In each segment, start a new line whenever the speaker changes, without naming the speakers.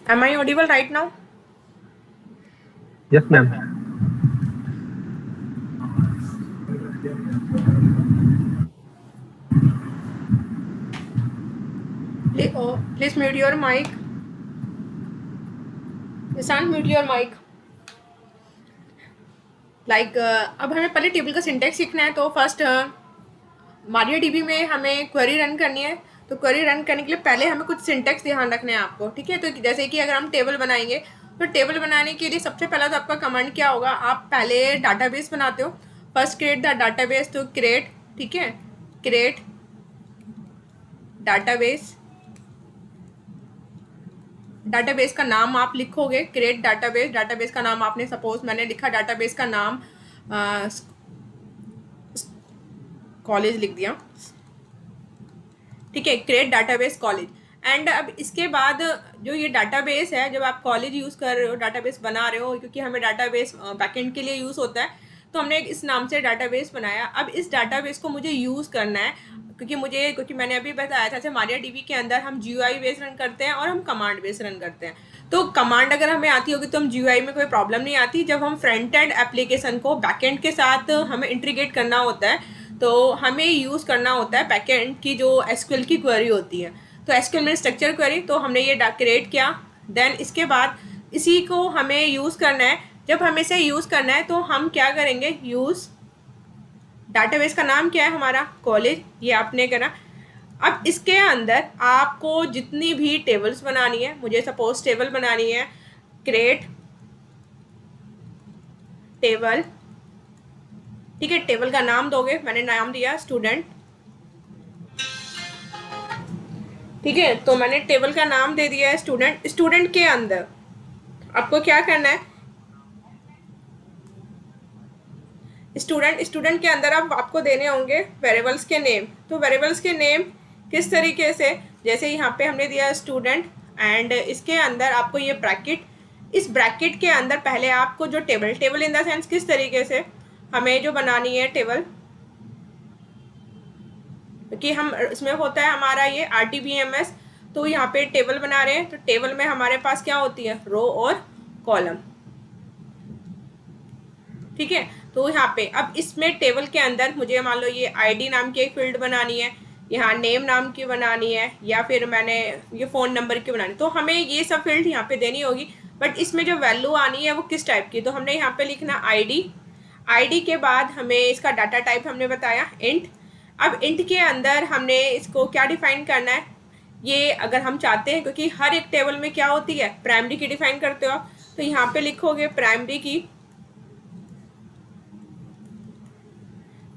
Am I audible right now?
Yes, ma'am.
Please mute your mic. Nishan, mute your mic. अब हमें पहले table का syntax सीखना है। तो फर्स्ट मारियो डीबी में हमें क्वेरी रन करनी है। तो क्वेरी रन करने के लिए पहले हमें कुछ सिंटेक्स ध्यान रखने हैं आपको, ठीक है। तो जैसे कि अगर हम टेबल बनाएंगे तो टेबल बनाने के लिए सबसे पहला तो आपका कमांड क्या होगा, आप पहले डाटाबेस बनाते हो। फर्स्ट क्रिएट द डाटाबेस, तो क्रिएट, ठीक है, क्रिएट डाटाबेस। डाटाबेस का नाम आप लिखोगे, क्रिएट डाटाबेस। डाटाबेस का नाम आपने, सपोज मैंने लिखा डाटाबेस का नाम कॉलेज लिख दिया, ठीक है, क्रिएट डाटाबेस कॉलेज। एंड अब इसके बाद जो ये डाटाबेस है, जब आप कॉलेज यूज़ कर रहे हो, डाटाबेस बना रहे हो, क्योंकि हमें डाटाबेस बैकएंड के लिए यूज़ होता है, तो हमने इस नाम से डाटाबेस बनाया। अब इस डाटाबेस को मुझे यूज़ करना है, क्योंकि मैंने अभी बताया था, जैसे मारिया डीबी के अंदर हम जीयूआई बेस रन करते हैं और हम कमांड बेस रन करते हैं। तो कमांड अगर हमें आती होगी तो हम जीयूआई में कोई प्रॉब्लम नहीं आती। जब हम फ्रंट एंड एप्लीकेशन को बैकएंड के साथ हमें इंटीग्रेट करना होता है, तो हमें यूज़ करना होता है बैकएंड की जो एसक्यूएल की क्वेरी होती है। तो एसक्यूएल में स्ट्रक्चर क्वेरी, तो हमने ये क्रिएट किया। देन इसके बाद इसी को हमें यूज़ करना है। जब हमें इसे यूज़ करना है तो हम क्या करेंगे, यूज़ डाटाबेस का नाम क्या है हमारा, कॉलेज, ये आपने करा। अब इसके अंदर आपको जितनी भी टेबल्स बनानी है, मुझे सपोज टेबल बनानी है, क्रिएट टेबल, ठीक है। टेबल का नाम दोगे, मैंने नाम दिया स्टूडेंट, ठीक है। तो मैंने टेबल का नाम दे दिया है स्टूडेंट। स्टूडेंट के अंदर आपको क्या करना है, स्टूडेंट के अंदर आपको देने होंगे वेरिएबल्स के नेम। तो वेरिएबल्स के नेम किस तरीके से, जैसे यहाँ पे हमने दिया स्टूडेंट, एंड इसके अंदर आपको ये ब्रैकेट, इस ब्रैकेट के अंदर पहले आपको जो टेबल इन द सेंस किस तरीके से हमें जो बनानी है टेबल, क्योंकि हम इसमें होता है हमारा ये RTBMS। तो यहाँ पे टेबल बना रहे हैं, तो टेबल में हमारे पास क्या होती है, रो और कॉलम, ठीक है। तो यहाँ पे अब इसमें टेबल के अंदर मुझे मान लो ये आईडी नाम की एक फील्ड बनानी है, यहाँ नेम नाम की बनानी है, या फिर मैंने ये फ़ोन नंबर की बनानी, तो हमें ये सब फील्ड यहाँ पे देनी होगी। बट इसमें जो वैल्यू आनी है वो किस टाइप की, तो हमने यहाँ पे लिखना आईडी। आईडी के बाद हमें इसका डाटा टाइप हमने बताया इंट। अब इंट के अंदर हमने इसको क्या डिफाइन करना है, ये अगर हम चाहते हैं, क्योंकि हर एक टेबल में क्या होती है, प्राइमरी की डिफाइन करते हो, तो यहाँ पे लिखोगे प्राइमरी की,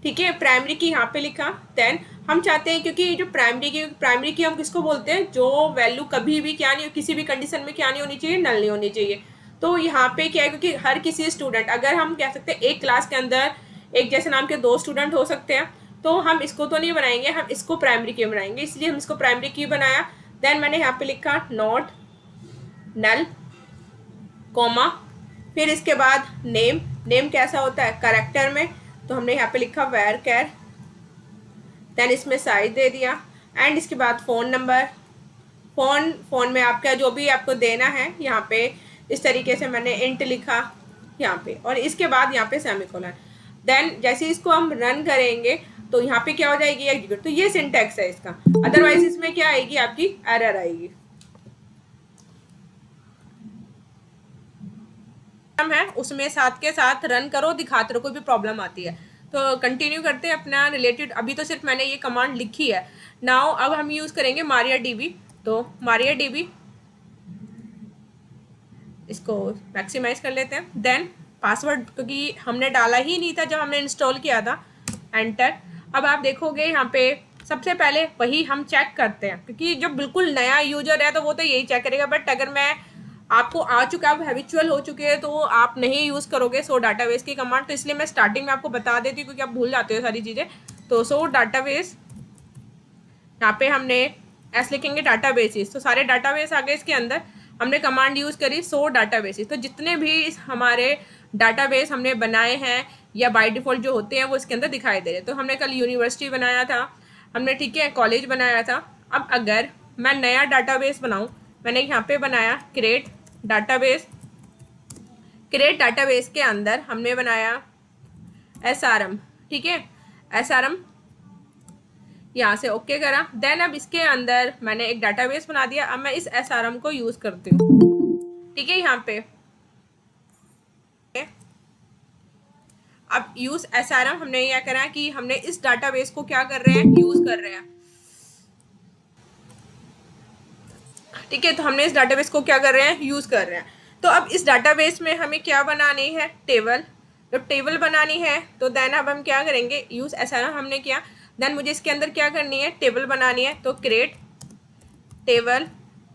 ठीक है, प्राइमरी की यहाँ पे लिखा। देन हम चाहते हैं, क्योंकि जो प्राइमरी की हम किसको बोलते हैं, जो वैल्यू कभी भी क्या नहीं, किसी भी कंडीशन में क्या नहीं होनी चाहिए, नल नहीं होनी चाहिए। तो यहाँ पे क्या है, क्योंकि हर किसी स्टूडेंट, अगर हम कह सकते हैं एक क्लास के अंदर एक जैसे नाम के दो स्टूडेंट हो सकते हैं, तो हम इसको तो नहीं बनाएंगे, हम इसको प्राइमरी की बनाएंगे, इसलिए हम इसको प्राइमरी की बनाया। देन मैंने यहाँ पे लिखा नॉट नल कॉमा, फिर इसके बाद नेम। नेम कैसा होता है, करेक्टर में, तो हमने यहाँ पे लिखा वेर कैर। देन इसमें साइज दे दिया, एंड इसके बाद फ़ोन नंबर। फ़ोन में आपका जो भी आपको देना है, यहाँ पे इस तरीके से मैंने इंट लिखा यहाँ पे, और इसके बाद यहाँ पे सेमीकोलन। देन जैसे इसको हम रन करेंगे तो यहाँ पे क्या हो जाएगी, एग्जीक्यूट। तो ये सिंटैक्स है इसका, अदरवाइज इसमें क्या आएगी, आपकी एरर आएगी है, उसमें साथ के साथ रन करो, दिखाते रहो, कोई भी प्रॉब्लम आती है तो कंटिन्यू करते हैं अपना रिलेटेड। अभी तो सिर्फ मैंने ये कमांड लिखी है। नाउ अब हम यूज़ करेंगे मारिया डीबी। तो मारिया डीबी, इसको मैक्सिमाइज कर लेते हैं। देन पासवर्ड, क्योंकि हमने डाला ही नहीं था जब हमने इंस्टॉल किया था, एंटर। अब आप देखोगे यहाँ पे सबसे पहले वही हम चेक करते हैं, क्योंकि जब बिल्कुल नया यूजर है तो वो तो यही चेक करेगा। बट अगर मैं आपको आ चुका है, आप हैबिचुअल हो चुके हैं, तो आप नहीं यूज़ करोगे सो डाटाबेस की कमांड। तो इसलिए मैं स्टार्टिंग में आपको बता देती हूँ, क्योंकि आप भूल जाते हो सारी चीज़ें। तो सो डाटाबेस, यहाँ पे हमने एस लिखेंगे डाटाबेसिस, तो सारे डाटाबेस आ गए इसके अंदर। हमने कमांड यूज़ करी सो डाटाबेसिस, तो जितने भी हमारे डाटाबेस हमने बनाए हैं या बाय डिफ़ॉल्ट जो होते हैं वो इसके अंदर दिखाई दे रहे हैं। तो हमने कल यूनिवर्सिटी बनाया था हमने, ठीक है, कॉलेज बनाया था। अब अगर मैं नया डाटाबेस बनाऊँ, मैंने यहाँ पे बनाया क्रिएट डाटाबेस। क्रिएट डाटाबेस के अंदर हमने बनाया SRM, ठीक है, SRM यहाँ से ओके करा। देन अब इसके अंदर मैंने एक डाटाबेस बना दिया। अब मैं इस SRM को यूज करती हूँ, ठीक है। यहाँ पे अब यूज SRM हमने यह करा कि हमने इस डाटाबेस को क्या कर रहे हैं, यूज कर रहे हैं, ठीक है। तो हमने इस डाटाबेस को क्या कर रहे हैं, यूज कर रहे हैं। तो अब इस डाटाबेस में हमें क्या बनानी है, टेबल। तो टेबल बनानी है तो देन अब हम क्या करेंगे, यूज SRM हमने किया। देन मुझे इसके अंदर क्या करनी है, टेबल बनानी है। तो क्रिएट टेबल।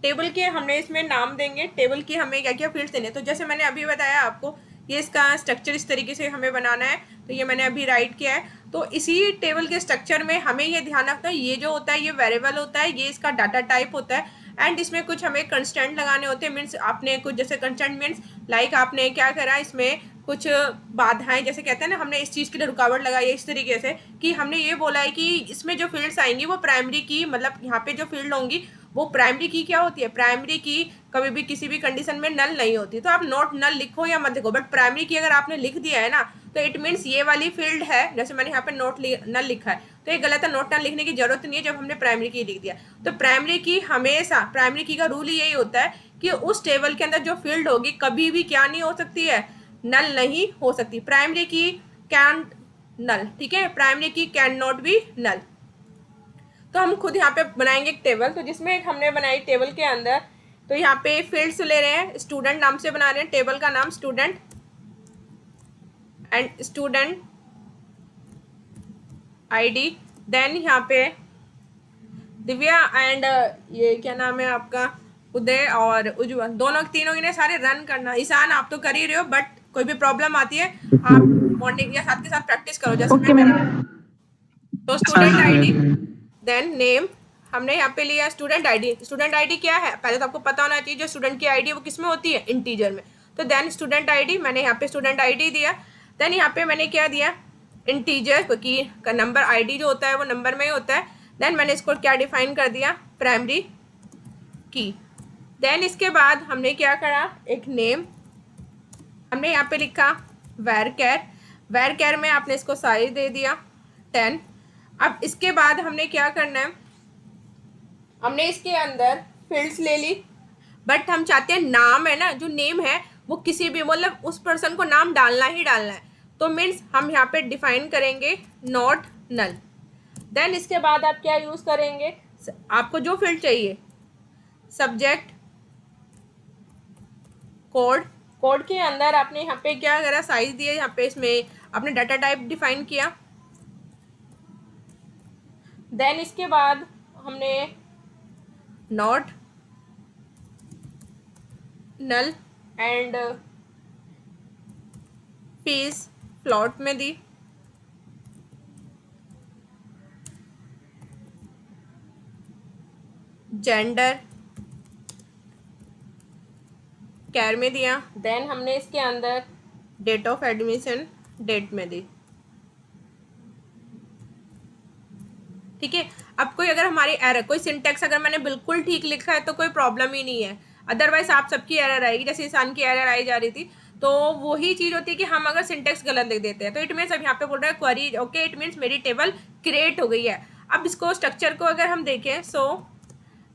टेबल के हमने इसमें नाम देंगे, टेबल की हमें क्या क्या फील्ड्स देने। तो जैसे मैंने अभी बताया आपको, ये इसका स्ट्रक्चर इस तरीके से हमें बनाना है। तो ये मैंने अभी राइट किया है। तो इसी टेबल के स्ट्रक्चर में हमें ये ध्यान रखना है, ये जो होता है ये वेरिएबल होता है, ये इसका डाटा टाइप होता है। एंड इसमें कुछ हमें कंस्टेंट लगाने होते हैं। मीन्स आपने कुछ जैसे कंस्टेंट मीन्स लाइक आपने क्या करा, इसमें कुछ बाधाएं, जैसे कहते हैं ना, हमने इस चीज़ के लिए रुकावट लगाई है इस तरीके से कि हमने ये बोला है कि इसमें जो फील्ड्स आएंगी वो प्राइमरी की, मतलब यहाँ पे जो फील्ड होंगी वो प्राइमरी की क्या होती है, प्राइमरी की कभी भी किसी भी कंडीशन में नल नहीं होती। तो आप नॉट नल लिखो या मत लिखो, बट प्राइमरी की अगर आपने लिख दिया है ना, तो इट मीन्स ये वाली फील्ड है। जैसे मैंने यहाँ पे नॉट नल लिखा है, तो ये गलत है, नॉट नल लिखने की जरूरत नहीं है जब हमने प्राइमरी की लिख दिया। तो प्राइमरी की हमेशा, प्राइमरी की का रूल यही होता है कि उस टेबल के अंदर जो फील्ड होगी कभी भी क्या नहीं हो सकती है, नल नहीं हो सकती। प्राइमरी की कैन नल, ठीक है, प्राइमरी की कैन नॉट बी नल। तो हम खुद यहाँ पे बनाएंगे एक टेबल। तो जिसमें एक हमने बनाई टेबल के अंदर, तो यहाँ पे फील्ड्स ले रहे हैं, स्टूडेंट नाम से बना रहे हैं, टेबल का नाम student and student ID. Then यहाँ पे दिव्या एंड ये क्या नाम है आपका, उदय और उज्जवल, दोनों तीनों ने सारे रन करना। ईशान आप तो कर ही रहे हो, बट कोई भी प्रॉब्लम आती है आप मॉर्निंग या साथ के साथ प्रैक्टिस करो जैसे मैं कर रहा हूँ। तो स्टूडेंट आईडी, देन नेम हमने यहाँ पे लिया स्टूडेंट आईडी। स्टूडेंट आईडी क्या है, पहले तो आपको पता होना चाहिए जो स्टूडेंट की आईडी वो किस में होती है, इंटीजर में। तो देन स्टूडेंट आईडी, मैंने यहाँ पे स्टूडेंट आईडी दिया। देन यहाँ पे मैंने क्या दिया, इंटीजर, क्योंकि नंबर आईडी जो होता है वो नंबर में ही होता है। देन मैंने इसको क्या डिफाइन कर दिया, प्राइमरी की। देन इसके बाद हमने क्या करा, एक नेम हमने यहाँ पे लिखा वैर कैर। वैर कैर में आपने इसको साइज दे दिया 10। अब इसके बाद हमने क्या करना है, हमने इसके अंदर फील्ड्स ले ली, बट हम चाहते हैं नाम है ना, जो नेम है वो किसी भी, मतलब उस पर्सन को नाम डालना ही डालना है। तो मीन्स हम यहाँ पे डिफाइन करेंगे नॉट नल। देन इसके बाद आप क्या यूज करेंगे, आपको जो फील्ड चाहिए, सब्जेक्ट कोड। कोड के अंदर आपने यहाँ पे क्या करा, साइज दिया, यहाँ पे इसमें आपने डाटा टाइप डिफाइन किया। देन इसके बाद हमने not null and fees float में दी। जेंडर कैर में दिया। देन हमने इसके अंदर डेट ऑफ एडमिशन डेट में दी, ठीक है। अब कोई अगर हमारी एरर, कोई सिंटेक्स अगर मैंने बिल्कुल ठीक लिखा है तो कोई प्रॉब्लम ही नहीं है, अदरवाइज आप सबकी एरर आएगी। जैसे ईशान की एरर आई जा रही थी, तो वही चीज़ होती है कि हम अगर सिंटेक्स गलत लिख देते हैं तो इट मीन्स अब यहाँ पे बोल रहा है क्वेरी ओके, इट मीन्स मेरी टेबल क्रिएट हो गई है। अब इसको स्ट्रक्चर को अगर हम देखें, सो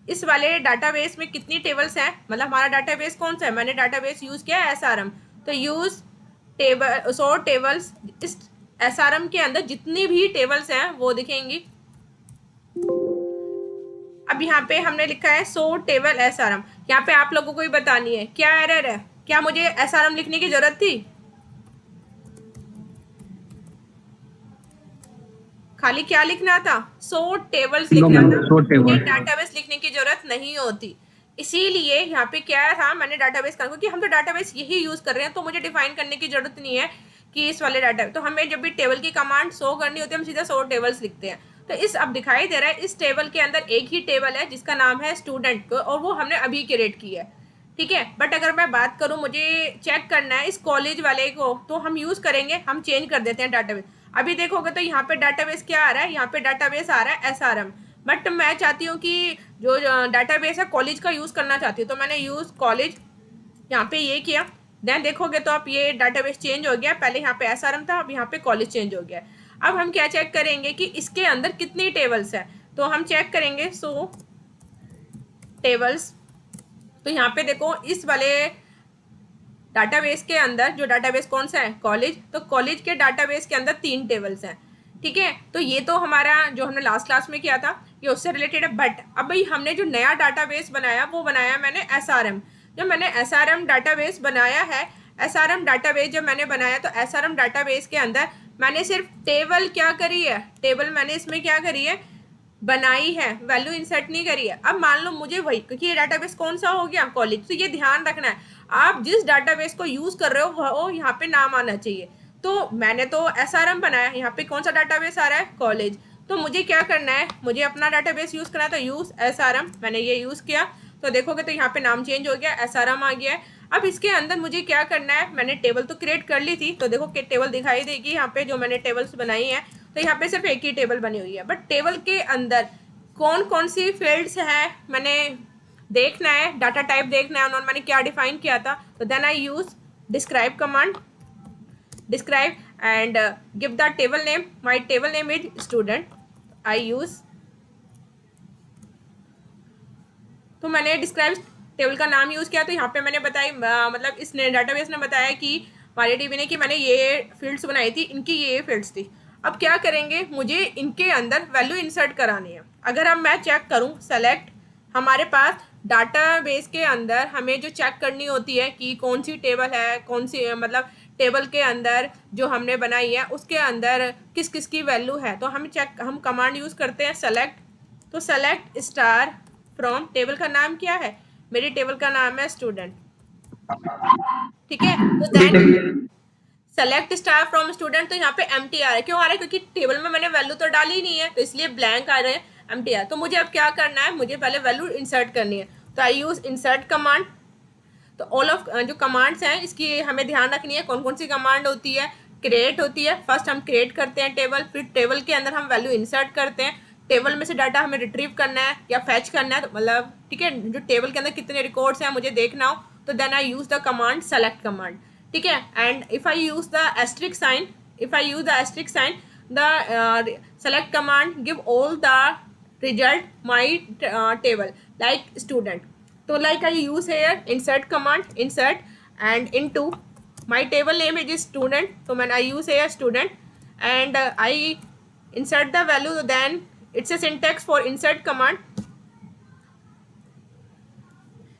इस वाले डाटाबेस में कितनी टेबल्स हैं, मतलब हमारा डाटाबेस कौन सा है, मैंने डाटाबेस यूज किया है SRM। तो यूज टेबल, सो टेबल्स, इस SRM के अंदर जितनी भी टेबल्स हैं वो दिखेंगी। अब यहाँ पे हमने लिखा है सो टेबल SRM। यहाँ पे आप लोगों को ही बतानी है क्या एरर है, क्या मुझे SRM लिखने की जरूरत थी, खाली क्या लिखना था, सो टेबल्स लिखना था, डाटाबेस लिखने की जरूरत नहीं होती। इसीलिए यहाँ पे क्या था, मैंने डाटाबेस का, क्योंकि हम तो डाटाबेस यही यूज कर रहे हैं तो मुझे डिफाइन करने की जरूरत नहीं है कि इस वाले डाटा। तो हमें जब भी टेबल की कमांड शो करनी होती है हम सीधा सो टेबल्स लिखते हैं। तो इस अब दिखाई दे रहा है इस टेबल के अंदर एक ही टेबल है जिसका नाम है स्टूडेंट को, और वो हमने अभी क्रिएट की है, ठीक है। बट अगर मैं बात करूँ, मुझे चेक करना है इस कॉलेज वाले को, तो हम यूज करेंगे, हम चेंज कर देते हैं डाटाबेस। अभी देखोगे तो यहाँ पे डाटाबेस क्या आ रहा है, यहाँ पे डाटाबेस आ रहा है SRM। बट मैं चाहती हूँ कि जो डाटाबेस है कॉलेज का यूज़ करना चाहती हूँ, तो मैंने यूज़ कॉलेज यहाँ पे ये किया। देन देखोगे तो आप ये डाटाबेस चेंज हो गया, पहले यहाँ पे एसआरएम था, अब यहाँ पे कॉलेज चेंज हो गया। अब हम क्या चेक करेंगे कि इसके अंदर कितनी टेबल्स है, तो हम चेक करेंगे सो टेबल्स। तो यहाँ पे देखो इस वाले डाटाबेस के अंदर, जो डाटाबेस कौन सा है, कॉलेज, तो कॉलेज के डाटाबेस के अंदर 3 टेबल्स हैं। ठीक है, तो ये तो हमारा जो हमने लास्ट क्लास में किया था ये उससे रिलेटेड है। बट अब भाई हमने जो नया डाटाबेस बनाया वो बनाया मैंने एसआरएम। जब मैंने एसआरएम डाटाबेस बनाया है, एसआरएम डाटाबेस जब मैंने बनाया तो एसआरएम डाटाबेस के अंदर मैंने सिर्फ टेबल क्या करी है, टेबल मैंने इसमें क्या करी है, बनाई है, वैल्यू इंसर्ट नहीं करी है। अब मान लो मुझे वही, क्योंकि ये डाटाबेस कौन सा हो गया, कॉलेज, तो ये ध्यान रखना है आप जिस डाटाबेस को यूज कर रहे हो वो यहाँ पे नाम आना चाहिए। तो मैंने तो एसआरएम बनाया, यहाँ पे कौन सा डाटाबेस आ रहा है, कॉलेज। तो मुझे क्या करना है, मुझे अपना डाटाबेस यूज करना है, तो यूज एसआरएम, मैंने ये यूज किया। तो देखोगे तो यहाँ पे नाम चेंज हो गया, एसआरएम आ गया है। अब इसके अंदर मुझे क्या करना है, मैंने टेबल तो क्रिएट कर ली थी, तो देखो कि टेबल दिखाई देगी यहाँ पे जो मैंने टेबल्स बनाई है। तो यहाँ पे सिर्फ एक ही टेबल बनी हुई है, बट टेबल के अंदर कौन कौन सी फील्ड्स है मैंने देखना है, डाटा टाइप देखना है, उन्होंने मैंने क्या डिफाइन किया था। तो then I use describe command, describe and give the table name, my table name is student, I use. तो मैंने डिस्क्राइब टेबल का नाम यूज किया, तो यहाँ पे मैंने बताई मतलब इस डाटाबेस ने बताया कि MariaDB ने कि मैंने ये फील्ड्स बनाई थी, इनकी ये फील्ड्स थी। अब क्या करेंगे, मुझे इनके अंदर वैल्यू इंसर्ट करानी है। अगर अब मैं चेक करूं सेलेक्ट, हमारे पास डाटाबेस के अंदर हमें जो चेक करनी होती है कि कौन सी टेबल है, कौन सी मतलब टेबल के अंदर जो हमने बनाई है उसके अंदर किस किस की वैल्यू है, तो हम कमांड यूज़ करते हैं सेलेक्ट। तो सेलेक्ट स्टार फ्रॉम, टेबल का नाम क्या है, मेरी टेबल का नाम है स्टूडेंट। ठीक है, तो then select star from student, तो यहाँ पे एम्प्टी आ रहा है, क्यों आ रहा है, क्योंकि टेबल में मैंने वैल्यू तो डाली ही नहीं है, तो इसलिए ब्लैंक आ रहे हैं, एम्प्टी आ रहा है। तो मुझे अब क्या करना है, मुझे पहले वैल्यू इंसर्ट करनी है, तो आई यूज इंसर्ट कमांड। तो ऑल ऑफ जो कमांड्स हैं इसकी हमें ध्यान रखनी है, कौन कौन सी कमांड होती है, क्रिएट होती है, फर्स्ट हम क्रिएट करते हैं टेबल, फिर टेबल के अंदर हम वैल्यू इंसर्ट करते हैं, टेबल में से डाटा हमें रिट्रीव करना है या फैच करना है, तो मतलब ठीक है जो टेबल के अंदर कितने रिकॉर्ड्स हैं मुझे देखना हो, तो then I use the command select command. ठीक है, and if I use the asterisk sign, if I use the asterisk sign, the select command give all the result my table like student. So like I use here insert command, insert, and into my table name is student, so when I use here student and I insert the value, then it's a syntax for insert command.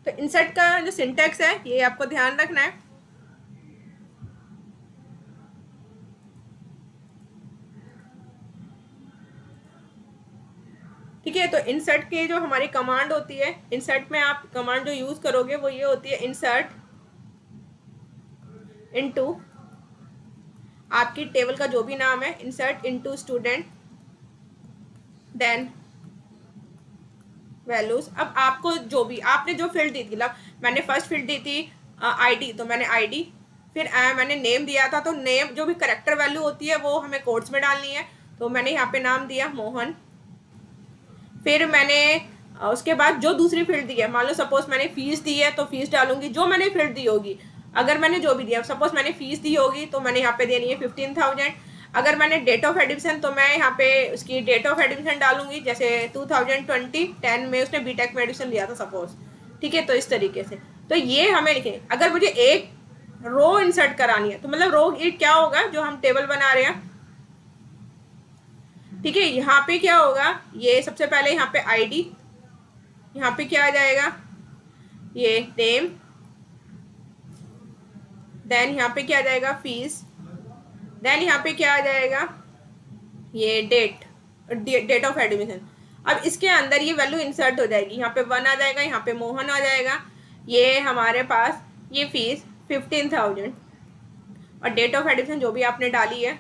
तो insert का जो syntax है ये आपको ध्यान रखना है। ठीक है, तो इंसर्ट के जो हमारी कमांड होती है, इंसर्ट में आप कमांड जो यूज करोगे वो ये होती है इंसर्ट इनटू आपकी टेबल का जो भी नाम है, insert into student, then values. अब आपको जो भी आपने जो फील्ड दी थी, मतलब मैंने फर्स्ट फील्ड दी थी आईडी, तो मैंने आईडी, फिर मैंने नेम दिया था, तो नेम जो भी करेक्टर वैल्यू होती है वो हमें कोड्स में डालनी है, तो मैंने यहाँ पे नाम दिया मोहन। फिर मैंने उसके बाद जो दूसरी फील्ड दी है, मान लो सपोज मैंने फीस दी है तो फीस डालूंगी जो मैंने फील्ड दी होगी। अगर मैंने जो भी दिया, सपोज मैंने फीस दी होगी तो मैंने यहाँ पे देनी है 15,000। अगर मैंने डेट ऑफ एडमिशन, तो मैं यहाँ पे उसकी डेट ऑफ एडमिशन डालूंगी, जैसे 2020 में उसने बीटेक में एडमिशन लिया था सपोज। ठीक है, तो इस तरीके से तो ये हमें लिखे। अगर मुझे एक रो इंसर्ट करानी है, तो मतलब रो क्या होगा, जो हम टेबल बना रहे हैं। ठीक है, यहाँ पे क्या होगा, ये सबसे पहले यहाँ पे आईडी, यहाँ पे क्या आ जाएगा, ये नेम, देन यहाँ पे क्या आ जाएगा, फीस, देन यहाँ पे क्या आ जाएगा, ये डेट ऑफ एडमिशन। अब इसके अंदर ये वैल्यू इंसर्ट हो जाएगी, यहाँ पे 1 आ जाएगा, यहाँ पे मोहन आ जाएगा, ये हमारे पास ये फीस 15,000 और डेट ऑफ एडमिशन जो भी आपने डाली है।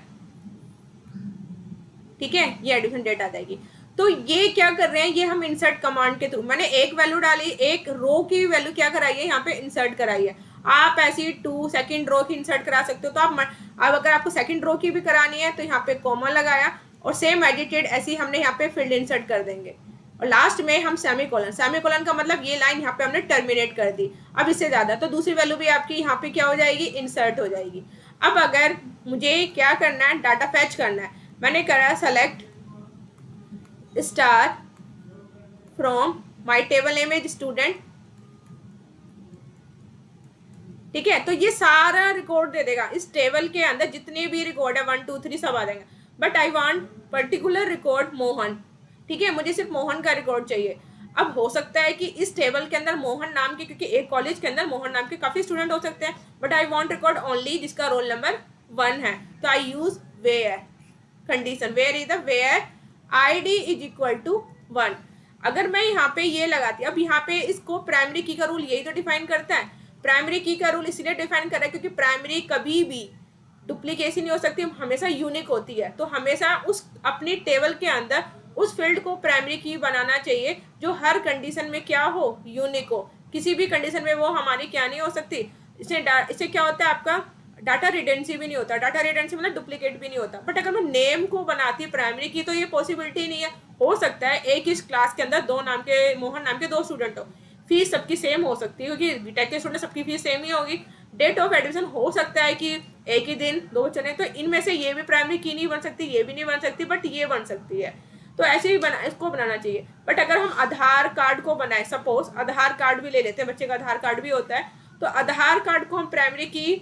ठीक है, ये एडिशन डेट आ जाएगी। तो ये क्या कर रहे हैं, ये हम इंसर्ट कमांड के थ्रू, मैंने एक वैल्यू डाली, एक रो की वैल्यू क्या कराई है, यहाँ पे इंसर्ट कराई है। आप ऐसी 2 सेकंड रो की इंसर्ट करा सकते हो, तो आप अब अगर आपको सेकंड रो की भी करानी है तो यहाँ पे कॉमा लगाया और सेम एडिटेड ऐसी हमने यहाँ पे फील्ड इंसर्ट कर देंगे। और लास्ट में हम सेमीकोलन, सेमीकोलन का मतलब ये लाइन यहाँ पे हमने टर्मिनेट कर दी। अब इससे ज़्यादा तो दूसरी वैल्यू भी आपकी यहाँ पे क्या हो जाएगी, इंसर्ट हो जाएगी। अब अगर मुझे क्या करना है, डाटा फैच करना है, मैंने करा select star from my table name is student, ठीक है। तो ये सारा रिकॉर्ड दे देगा, इस टेबल के अंदर जितने भी रिकॉर्ड है 1 2 3 सब आ जाएंगे। But I want particular record Mohan, ठीक है, मुझे सिर्फ मोहन का रिकॉर्ड चाहिए। अब हो सकता है कि इस टेबल के अंदर मोहन नाम के, क्योंकि एक कॉलेज के अंदर मोहन नाम के काफी स्टूडेंट हो सकते हैं, but I want record only जिसका रोल नंबर 1 है। तो I use where condition, where is the where ID is equal to 1। अगर मैं यहाँ पे ये लगाती, अब यहाँ पे इसको प्राइमरी की का रूल यही तो डिफाइन करता है। प्राइमरी की का रूल इसलिए डिफाइन कर रहा है क्योंकि प्राइमरी कभी भी डुप्लीकेशन नहीं हो सकती, हमेशा यूनिक होती है। तो हमेशा उस अपनी टेबल के अंदर उस फील्ड को प्राइमरी की बनाना चाहिए जो हर कंडीशन में क्या हो, यूनिक हो। किसी भी कंडीशन में वो हमारी क्या नहीं हो सकती। इससे क्या होता है, आपका डाटा रिडेंसी भी नहीं होता। डाटा रिडेंसी मतलब डुप्लीकेट भी नहीं होता। बट अगर मैं नेम को बनाती प्राइमरी की तो ये पॉसिबिलिटी नहीं है। हो सकता है एक ही क्लास के अंदर दो नाम के, मोहन नाम के दो स्टूडेंट हो, फीस सबकी सेम हो सकती है क्योंकि बीटेक के स्टूडेंट सबकी फीस सेम ही होगी। डेट ऑफ एडमिशन हो सकता है कि एक ही दिन दो चले, तो इनमें से ये भी प्राइमरी की नहीं बन सकती, ये भी नहीं बन सकती, बट ये बन सकती है। तो ऐसे ही बना, इसको बनाना चाहिए। बट अगर हम आधार कार्ड को बनाए, सपोज आधार कार्ड भी ले लेते हैं, बच्चे का आधार कार्ड भी होता है, तो आधार कार्ड को हम प्राइमरी की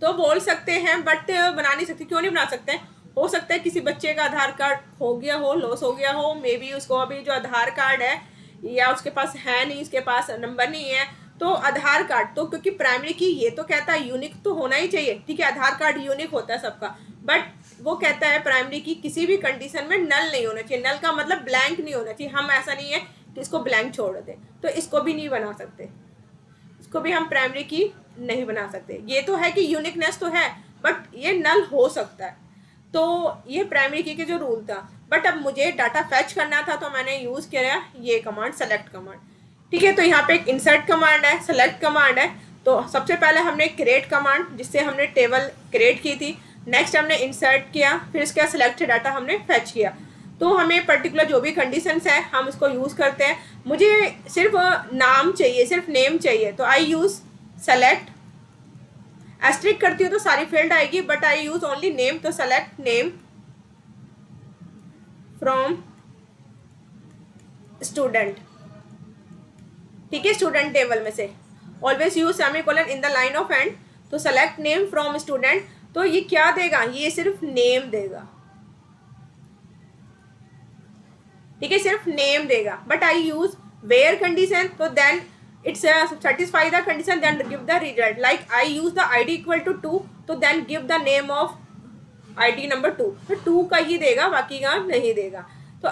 तो बोल सकते हैं बट बना नहीं सकते। क्यों नहीं बना सकते हैं, हो सकता है किसी बच्चे का आधार कार्ड हो गया हो, लॉस हो गया हो, मे बी उसको अभी जो आधार कार्ड है या उसके पास है नहीं, उसके पास नंबर नहीं है, तो आधार कार्ड तो, क्योंकि प्राइमरी की ये तो कहता है यूनिक तो होना ही चाहिए, ठीक है, आधार कार्ड यूनिक होता है सबका, बट वो कहता है प्राइमरी की किसी भी कंडीशन में नल नहीं होना चाहिए। नल का मतलब ब्लैंक नहीं होना चाहिए। हम ऐसा नहीं है कि इसको ब्लैंक छोड़ दें, तो इसको भी नहीं बना सकते, इसको भी हम प्राइमरी की नहीं बना सकते। ये तो है कि यूनिकनेस तो है बट ये नल हो सकता है। तो ये प्राइमरी की के जो रूल था। बट अब मुझे डाटा फैच करना था तो मैंने यूज़ किया ये कमांड, सेलेक्ट कमांड, ठीक है। तो यहाँ पे एक इंसर्ट कमांड है, सेलेक्ट कमांड है। तो सबसे पहले हमने क्रिएट कमांड जिससे हमने टेबल क्रिएट की थी, नेक्स्ट हमने इंसर्ट किया, फिर इसके बाद सेलेक्ट डाटा हमने फैच किया। तो हमें पर्टिकुलर जो भी कंडीशंस है हम इसको यूज़ करते हैं। मुझे सिर्फ नाम चाहिए, सिर्फ नेम चाहिए, तो आई यूज़ सेलेक्ट, एस्ट्रिक करती हूँ तो सारी फील्ड आएगी, but I use only name, तो सेलेक्ट नेम फ्रॉम स्टूडेंट, ठीक है, स्टूडेंट टेबल में से। Always use semicolon in the line of and. तो सेलेक्ट नेम फ्रॉम स्टूडेंट, तो ये क्या देगा, ये सिर्फ नेम देगा, ठीक है, सिर्फ नेम देगा। But I use where condition, तो then it's satisfy the condition, then give the result. Like I use the ID equal to 2, तो then give the name of ID number 2, तो 2 का ही देगा, बाकी का नहीं देगा। तो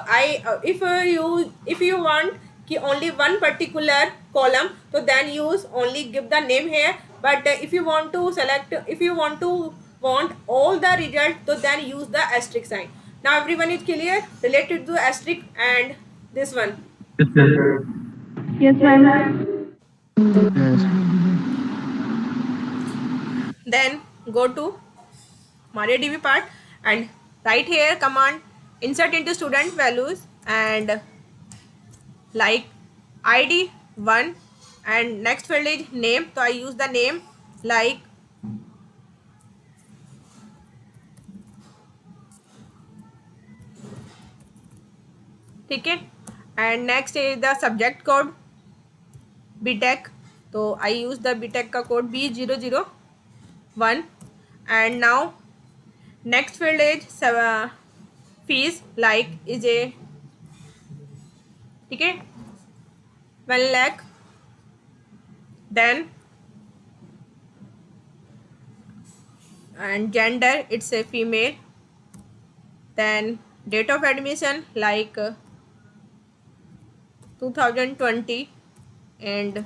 if you want कि only one particular column, तो then use only give the name here, but if you want to select, if you want all the result, तो then use the asterisk sign. Now everyone is clear related to asterisk and this one?
Yes, ma'am.
Then go to MariaDB part and write here command insert into student values and like ID 1 and next field is name, so I use the name like ठीक है, and next is the subject code BTech, तो I use the BTech का code B001 and now next field is fees like is a, ठीक है, 1 lakh, then and gender it's a female, then date of admission like 2020 and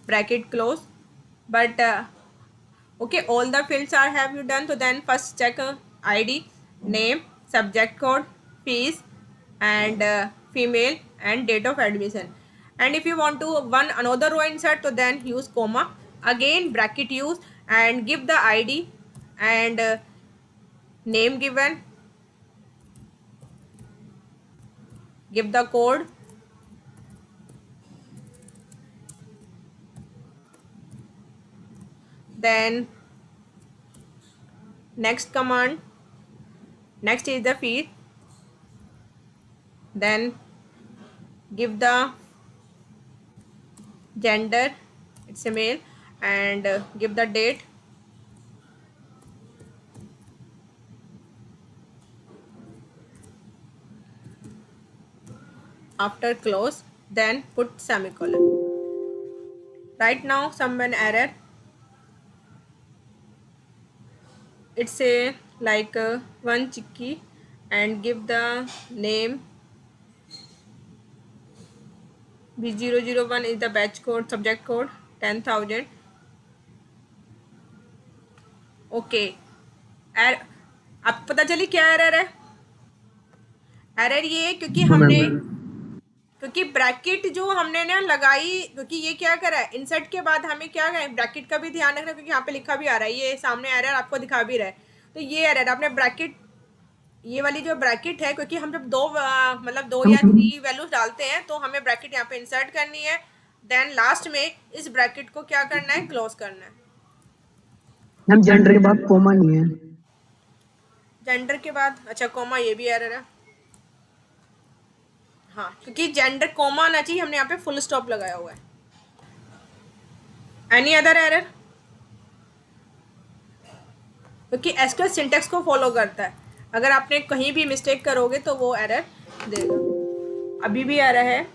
bracket close. But okay, all the fields are have you done, so then first check ID, name, subject code, fees and female and date of admission. And if you want to one another row insert, so then use comma, again bracket use and give the id and name given, give the code, then next command, next is the feed, then give the gender, it's a male, and give the date, after close, then put semicolon. Right now someone error, it's a like one chicky, and give the name B001 is the batch code, subject code 10,000. Okay, एर आपको पता चली क्या error है? Error ये है क्योंकि
हाँ
हमने,
मैम।
क्योंकि ब्रैकेट जो हमने ना लगाई, क्योंकि ये क्या करा है इंसर्ट के बाद हमें क्या करें, ब्रैकेट का भी ध्यान रखना, क्योंकि यहाँ पे लिखा भी आ रहा है, ये सामने एरर आपको दिखा भी रहा है। तो ये एरर आपने ब्रैकेट, ये वाली जो ब्रैकेट है, क्योंकि हम जब दो मतलब दो या थ्री वैल्यूज डालते हैं तो हमें ब्रैकेट यहाँ पे इंसर्ट करनी है, देन लास्ट में इस ब्रैकेट को क्या करना है, क्लोज करना है।
मैम जेंडर के बाद कॉमा नहीं है।
जेंडर के बाद, अच्छा कॉमा, ये भी एरर है। हाँ, क्योंकि जेंडर कॉमा आना चाहिए, हमने यहाँ पे फुल स्टॉप लगाया हुआ है। Any other error? क्योंकि एसक्यूएल सिंटेक्स को फॉलो करता है, अगर आपने कहीं भी मिस्टेक करोगे तो वो एरर देगा। अभी भी एरर है,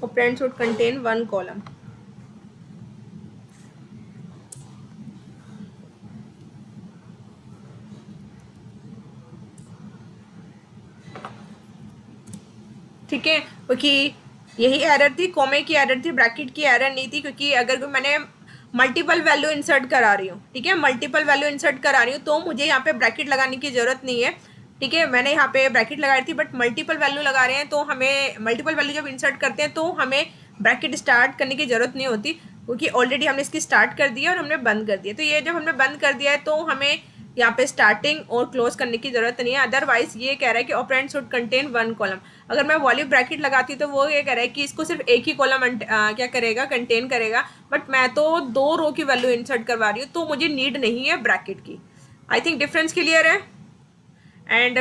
operand should contain one column. ठीक है, क्योंकि यही एरर थी, कॉमे की एरर थी, ब्रैकेट की एरर नहीं थी। क्योंकि अगर मैंने मल्टीपल वैल्यू इंसर्ट करा रही हूँ, ठीक है, मल्टीपल वैल्यू इंसर्ट करा रही हूँ तो मुझे यहाँ पे ब्रैकेट लगाने की जरूरत नहीं है। ठीक है, मैंने यहाँ पे ब्रैकेट लगाई थी, बट मल्टीपल वैल्यू लगा रहे हैं तो हमें मल्टीपल वैल्यू जब इंसर्ट करते हैं तो हमें ब्रैकेट स्टार्ट करने की जरूरत नहीं होती, क्योंकि ऑलरेडी हमने इसकी स्टार्ट कर दिया और हमने बंद कर दिया। तो ये जब हमने बंद कर दिया है तो हमें यहाँ पे स्टार्टिंग और क्लोज करने की जरूरत नहीं है। अदरवाइज ये कह रहा है कि operand should contain one column. अगर मैं वॉल्यूम ब्रैकेट लगाती तो वो ये कह रहा है कि इसको सिर्फ एक ही कॉलम क्या करेगा, कंटेन करेगा, बट मैं तो दो रो की वैल्यू इंसर्ट करवा रही हूँ तो मुझे नीड नहीं है ब्रैकेट की। आई थिंक डिफरेंस क्लियर है। And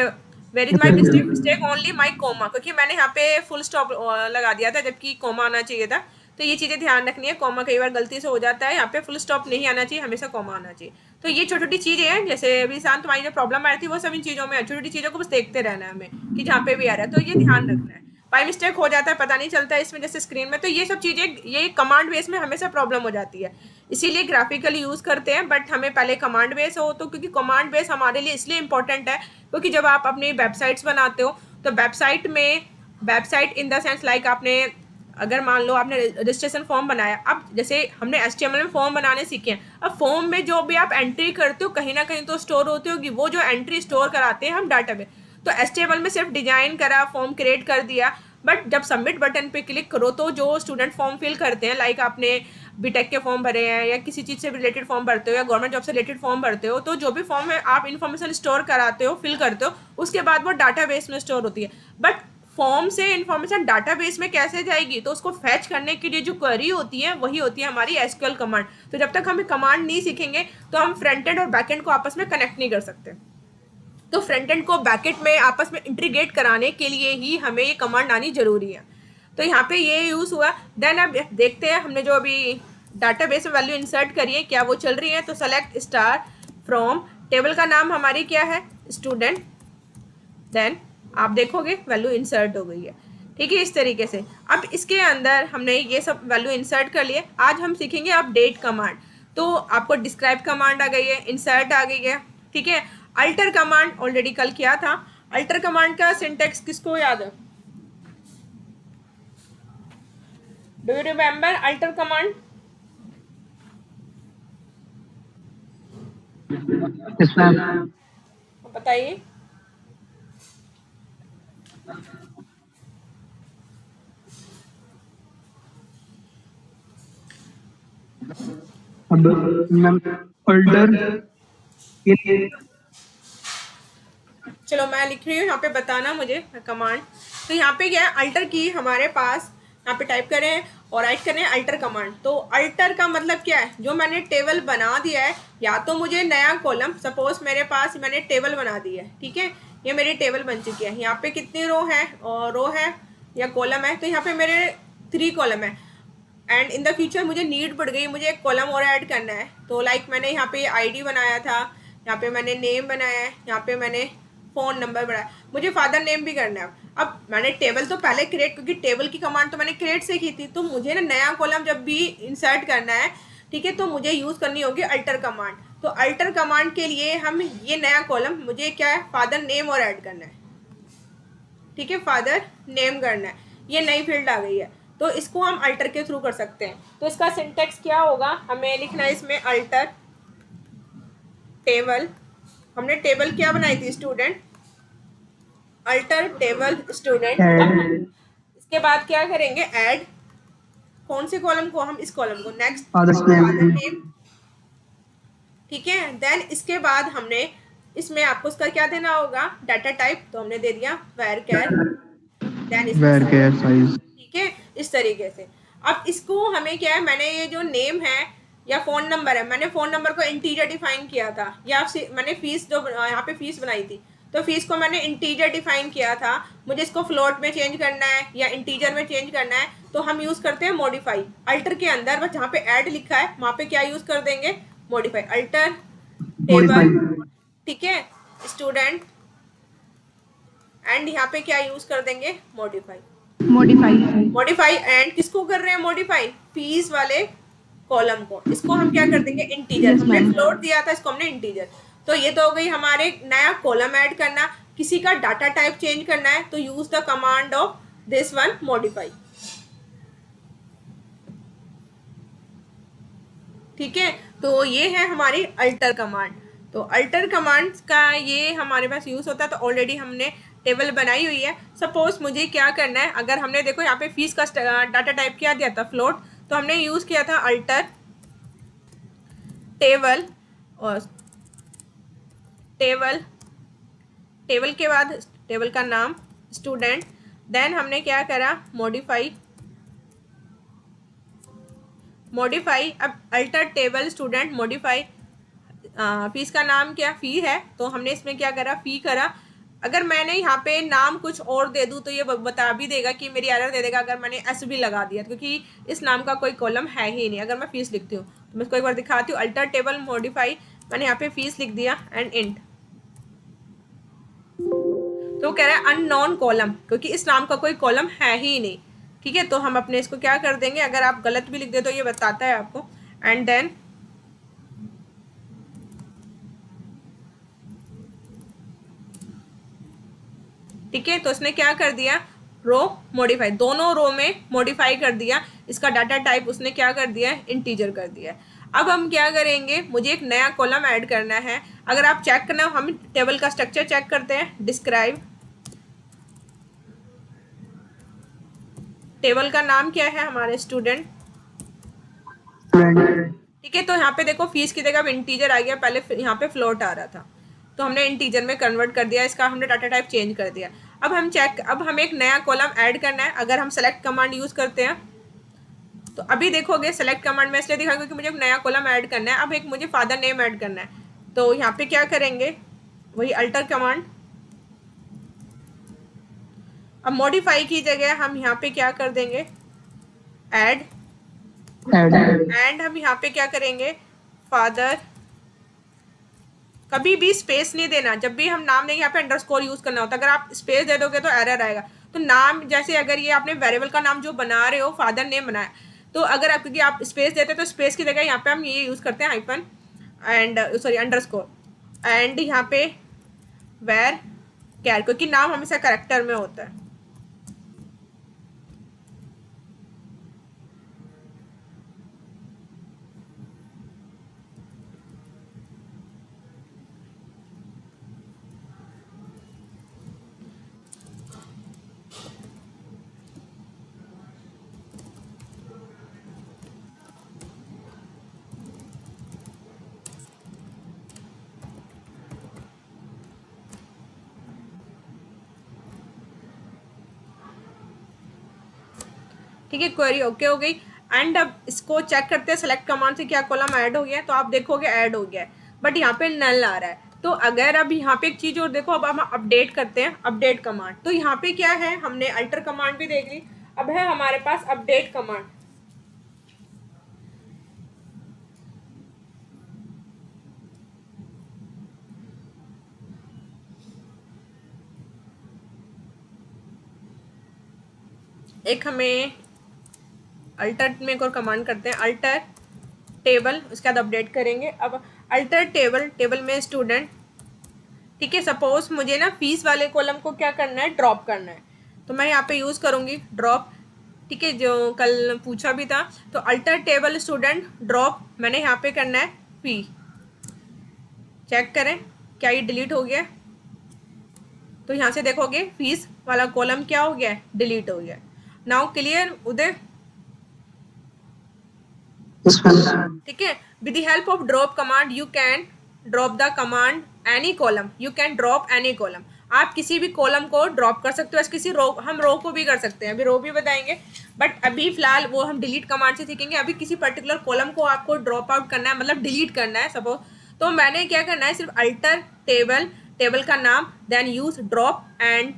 where is my mistake, mistake only my comma, क्योंकि मैंने यहाँ पे फुल स्टॉप लगा दिया था जबकि कोमा आना चाहिए था। तो ये चीज़ें ध्यान रखनी है, कोमा कई बार गलती से हो जाता है, यहाँ पे फुल स्टॉप नहीं आना चाहिए, हमेशा कोमा आना चाहिए। तो ये छोटी छोटी चीज़ें हैं, जैसे अभी शांत तुम्हारी जो प्रॉब्लम आ रही थी वो सब इन चीज़ों में है, छोटी छोटी चीज़ों को बस देखते रहना है हमें कि जहाँ पे भी आ रहा है तो ये ध्यान रखना है। बाई मिस्टेक हो जाता है, पता नहीं चलता है इसमें जैसे स्क्रीन में, तो ये सब चीज़ें, ये कमांड बेस में हमेशा प्रॉब्लम हो जाती है, इसीलिए ग्राफिकली यूज़ करते हैं। बट हमें पहले कमांड बेस हो, तो क्योंकि कमांड बेस हमारे लिए इसलिए इंपॉर्टेंट है क्योंकि जब आप अपनी वेबसाइट्स बनाते हो तो वेबसाइट में, website in the sense like आपने, अगर मान लो आपने रजिस्ट्रेशन फॉर्म बनाया, अब जैसे हमने HTML में फॉर्म बनाने सीखे हैं, अब फॉर्म में जो भी आप एंट्री करते हो कहीं ना कहीं तो स्टोर होती होगी, वो जो एंट्री स्टोर कराते हैं हम डाटा में। तो HTML में सिर्फ डिजाइन करा, फॉर्म क्रिएट कर दिया, बट जब सबमिट बटन पे क्लिक करो तो जो स्टूडेंट फॉर्म फिल करते हैं, लाइक आपने बीटेक के फॉर्म भरे हैं या किसी चीज़ से रिलेटेड फॉर्म भरते हो या गवर्नमेंट जॉब से रिलेटेड फॉर्म भरते हो, तो जो भी फॉर्म है आप इन्फॉर्मेशन स्टोर कराते हो, फिल करते हो, उसके बाद वो डाटाबेस में स्टोर होती है। बट फॉर्म से इन्फॉर्मेशन डाटाबेस में कैसे जाएगी, तो उसको फैच करने के लिए जो क्वेरी होती है वही होती है हमारी एसक्यूएल कमांड। तो जब तक हम कमांड नहीं सीखेंगे तो हम फ्रंट एंड और बैक एंड को आपस में कनेक्ट नहीं कर सकते। तो फ्रंट एंड को बैक एंड में आपस में इंटीग्रेट कराने के लिए ही हमें ये कमांड आनी जरूरी है। तो यहाँ पे ये यूज़ हुआ। देन अब देखते हैं हमने जो अभी डाटाबेस में वैल्यू इंसर्ट करी है क्या वो चल रही है। तो सेलेक्ट स्टार फ्रॉम, टेबल का नाम हमारी क्या है, स्टूडेंट। देन आप देखोगे वैल्यू इंसर्ट हो गई है। ठीक है, इस तरीके से अब इसके अंदर हमने ये सब वैल्यू इंसर्ट कर लिए। आज हम सीखेंगे अपडेट कमांड। तो आपको डिस्क्राइब कमांड आ गई है, इंसर्ट आ गई है, ठीक है। अल्टर कमांड ऑलरेडी कल किया था। अल्टर कमांड का सिंटेक्स किसको याद है? Do you remember alter command?
Yes ma'am.
बताइए।
अब मैम अल्टर इन
चलो मैं लिख रही हूँ यहाँ पे, बताना मुझे कमांड। तो यहाँ पे क्या है, अल्टर की हमारे पास, यहाँ पे टाइप करें और राइट करें अल्टर कमांड। तो अल्टर का मतलब क्या है, जो मैंने टेबल बना दिया है, या तो मुझे नया कॉलम, सपोज मेरे पास मैंने टेबल बना दी है, ठीक है, ये मेरी टेबल बन चुकी है। यहाँ पे कितनी रो है, और रो है या कॉलम है, तो यहाँ पे मेरे 3 कॉलम है। एंड इन द फ्यूचर मुझे नीड पड़ गई, मुझे एक कॉलम और ऐड करना है। तो लाइक मैंने यहाँ पे आईडी बनाया था, यहाँ पे मैंने नेम बनाया है, यहाँ पे मैंने फ़ोन नंबर बनाया, मुझे फादर नेम भी करना है। अब मैंने टेबल तो पहले क्रिएट, क्योंकि टेबल की कमांड तो मैंने क्रिएट से की थी, तो मुझे ना नया कॉलम जब भी इंसर्ट करना है, ठीक है, तो मुझे यूज़ करनी होगी अल्टर कमांड। तो अल्टर कमांड के लिए हम ये नया कॉलम, मुझे क्या है, फादर नेम और ऐड करना है, ठीक है, फादर नेम करना है, ये नई फील्ड आ गई है। तो इसको हम अल्टर के थ्रू कर सकते हैं। तो इसका सिंटेक्स क्या होगा, हमें लिखना है इसमें अल्टर टेबल, हमने टेबल क्या बनाई थी स्टूडेंट, अल्टर टेबल स्टूडेंट। अब हम
ऐड
इसके बाद क्या करेंगे, ऐड कौन से कॉलम को, हम इस कॉलम को, next
fathers
father
name
name, ठीक है। देन इसके बाद हमने इसमें आपको उसका क्या देना होगा, डाटा टाइप, तो हमने दे दिया वेर कैर, देन इसका
वेर
साइज,
केयर साइज
ठीक है, इस तरीके से। अब इसको हमें क्या है, मैंने ये जो नेम है या फ़ोन नंबर है, मैंने फ़ोन नंबर को इंटीजर डिफाइन किया था, या मैंने फीस जो यहाँ पे फीस बनाई थी, तो फीस को मैंने इंटीजर डिफाइन किया था। मुझे इसको फ्लोट में चेंज करना है या इंटीजर में चेंज करना है, तो हम यूज़ करते हैं मॉडिफाई। अल्टर के अंदर बस जहाँ पे ऐड लिखा है वहाँ पे क्या यूज़ कर देंगे, मॉडिफाई, अल्टर टेबल,
मॉडिफाई
ठीक है, स्टूडेंट, एंड यहाँ पे क्या यूज़ कर देंगे, मॉडिफाई।
मॉडिफाई
मॉडिफाई एंड किसको कर रहे हैं मॉडिफाई, फीस वाले कॉलम को, इसको हम क्या कर देंगे, इंटीजर,
यस
हमने
मैम
फ्लोट दिया था, इसको हमने इंटीजर। तो ये तो हो गई हमारे नया कॉलम ऐड करना, किसी का डाटा टाइप चेंज करना है, तो use the command of this one modify, ठीक है। तो ये है हमारी अल्टर कमांड। तो अल्टर कमांड का ये हमारे पास यूज होता है। तो ऑलरेडी हमने टेबल बनाई हुई है। सपोज मुझे क्या करना है, अगर हमने देखो यहाँ पे फीस का डाटा टाइप क्या दिया था, फ्लोट, तो हमने यूज किया था अल्टर टेबल, और टेबल, टेबल के बाद टेबल का नाम स्टूडेंट, देन हमने क्या करा, मॉडिफाई, मॉडिफाई, अब alter table student modify, fees का नाम क्या, फी है, तो हमने इसमें क्या करा, फी करा। अगर मैंने यहाँ पे नाम कुछ और दे दूँ तो ये बता भी देगा कि मेरी एरर दे देगा, अगर मैंने एस भी लगा दिया, क्योंकि इस नाम का कोई कॉलम है ही नहीं। अगर मैं फीस लिखती हूँ तो मैं इसको एक बार दिखाती हूँ, अल्टर टेबल मॉडिफाई, मैंने यहाँ पे फीस लिख दिया एंड इंट, तो कह रहा है अननोन कॉलम, क्योंकि इस नाम का कोई कॉलम है ही नहीं, ठीक है। तो हम अपने इसको क्या कर देंगे, अगर आप गलत भी लिख दे तो ये बताता है आपको, एंड देन ठीक है। तो उसने क्या कर दिया, रो मॉडिफाई, दोनों रो में मॉडिफाई कर दिया, इसका डाटा टाइप उसने क्या कर दिया, इंटीजर कर दिया। अब हम क्या करेंगे, मुझे एक नया कॉलम ऐड करना है। अगर आप चेक करना, हम टेबल का स्ट्रक्चर चेक करते हैं, डिस्क्राइब, टेबल का नाम क्या है हमारे स्टूडेंट,
स्टूडेंट
ठीक है। तो यहाँ पे देखो फीस की जगह अब इंटीजर आ गया, पहले यहाँ पे फ्लोट आ रहा था, तो हमने इंटीजर में कन्वर्ट कर दिया, इसका हमने डाटा टाइप चेंज कर दिया। अब हम चेक, अब हमें एक नया कॉलम ऐड करना है। अगर हम सेलेक्ट कमांड यूज़ करते हैं तो अभी देखोगे, सेलेक्ट कमांड में इसलिए दिखा क्योंकि मुझे एक नया कॉलम ऐड करना है। अब एक मुझे फादर नेम ऐड करना है, तो यहाँ पे क्या करेंगे, वही अल्टर कमांड। अब मॉडिफाई की जगह हम यहाँ पे क्या कर देंगे, ऐड,
ऐड
एंड हम यहाँ पे क्या करेंगे, फादर, कभी भी स्पेस नहीं देना, जब भी हम नाम देंगे यहाँ पे अंडरस्कोर यूज करना होता है। अगर आप स्पेस दे दोगे तो एरर आएगा। तो नाम, जैसे अगर ये आपने वेरिएबल का नाम जो बना रहे हो, फादर नेम बनाया, तो अगर आप, क्योंकि आप स्पेस देते हैं तो स्पेस की जगह यहाँ पे हम ये यूज करते हैं hyphen and sorry underscore, and यहाँ पे वेर कैर, क्योंकि नाम हमेशा करेक्टर में होता है। ठीक है, क्वेरी ओके हो गई। एंड अब इसको चेक करते हैं सेलेक्ट कमांड से क्या कॉलम ऐड हो गया है, तो आप देखोगे ऐड हो गया है, बट यहाँ पे नल आ रहा है। तो अगर अब यहाँ पे एक चीज़ और देखो, अब हम अपडेट करते हैं अपडेट कमांड, तो यहाँ पे क्या है, हमने अल्टर कमांड भी देख ली, अब है हमारे पास अपडेट कमांड। एक हमें अल्टर में एक और कमांड करते हैं, अल्टर टेबल, उसके बाद अपडेट करेंगे। अब अल्टर टेबल, टेबल में स्टूडेंट, ठीक है, सपोज मुझे ना फीस वाले कॉलम को क्या करना है, ड्रॉप करना है, तो मैं यहाँ पे यूज़ करूँगी ड्रॉप, ठीक है, जो कल पूछा भी था। तो अल्टर टेबल स्टूडेंट ड्रॉप, मैंने यहाँ पे करना है फी। चेक करें क्या ये डिलीट हो गया, तो यहाँ से देखोगे फीस वाला कॉलम क्या हो गया, डिलीट हो गया। नाउ क्लियर उदय, ठीक है। With the help of drop command you can drop the command any column, you can drop any column, आप किसी भी कॉलम को ड्रॉप कर सकते हो, किसी रो, हम रो को भी कर सकते हैं, अभी रो भी बताएंगे, बट अभी फिलहाल वो हम डिलीट कमांड से सीखेंगे। अभी किसी पर्टिकुलर कॉलम को आपको ड्रॉप आउट करना है, मतलब डिलीट करना है सपोज, तो मैंने क्या करना है, सिर्फ अल्टर टेबल, टेबल का नाम, then use drop and